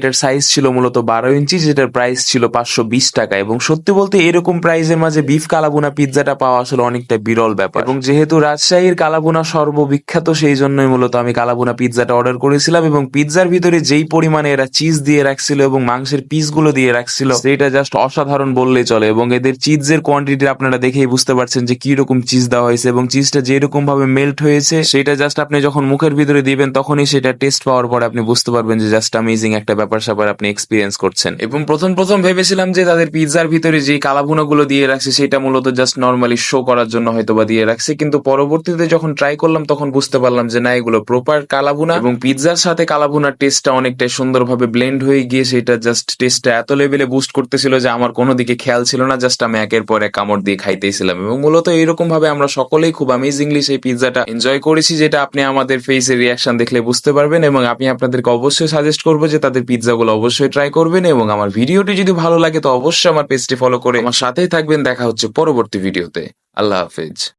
এটার সাইজ ছিল মূলত 12 ইঞ্চি, যেটার প্রাইস ছিল 520 টাকা। এবং সত্যি বলতে এরকম প্রাইসের মাঝে বিফ কালাভুনা পিৎজাটা পাওয়া আসলে অনেকটা বিরল ব্যাপার। এবং যেহেতু রাজশাহীর কালাভুনা সর্ববিখ্যাত, সেই জন্যই মূলত আমি কালাভুনা পিৎজাটা অর্ডার করেছিলাম। এবং পিৎজার ভিতরে যেই পরিমাণে এরা চিজ দিয়ে রাখছিল এবং মাংসের পিসগুলো দিয়ে রাখছিল, সেটা জাস্ট অসাধারণ বললেই চলে। এবং এদের চিজের কোয়ান্টিটি আপনারা দেখেই বুঝতে পারছেন যে কি রকম চিজ দেওয়া হয়েছে, এবং চিজটা যেরকম ভাবে মেল্ট হয়েছে সেটা জাস্ট আপনি যখন মুখের ভিতরে দিবেন তখনই সেটা টেস্ট পাওয়ার পরে আপনি বুঝতে পারবেন যে জাস্ট অ্যামেজিং একটা ব্যাপার স্যাপার আপনি এক্সপিরিয়েন্স করছেন। এবং প্রথম ভেবেছিলাম যে তাদের পিৎজার ভিতরে যে কালাভুনা গুলো দিয়ে রাখছে সেটা মূলত জাস্ট নর্মালি শো করার জন্য হয়তো বা দিয়ে রাখছে, কিন্তু পরবর্তীতে যখন ট্রাই করলাম তখন বুঝতে পারলাম যে না, এগুলো প্রপার কালাভুনা। এবং পিৎজার সাথে কালাভুনার টেস্টটা অনেকটাই সুন্দরভাবে ব্লেন্ড হয়ে গিয়ে সেটা জাস্ট টেস্টটা এত লেভেলে বুস্ট করতেছিল যে আমার কোনো দিকে খেয়াল ছিল না, জাস্ট আমি একের পর এক কামড় দিয়ে খাইতেছিলাম। এবং মূলত এইরকম ভাবে আমরা সকলেই খুব অ্যামেজিংলি সেই পিৎজাটা এনজয় করেছি, যেটা আপনি আমাদের ফেসের রিয়াকশন দেখলে বুঝতে পারবেন। এবং আমি আপনাদেরকে অবশ্যই সাজেস্ট করবো যে তাদের পিৎজাগুলো অবশ্যই ট্রাই করবেন। এবং আমার ভিডিওটি যদি ভালো লাগে তো অবশ্যই আমার পেজটি ফলো করে আমার সাথেই থাকবেন। দেখা হচ্ছে পরবর্তী ভিডিওতে। আল্লাহ হাফেজ।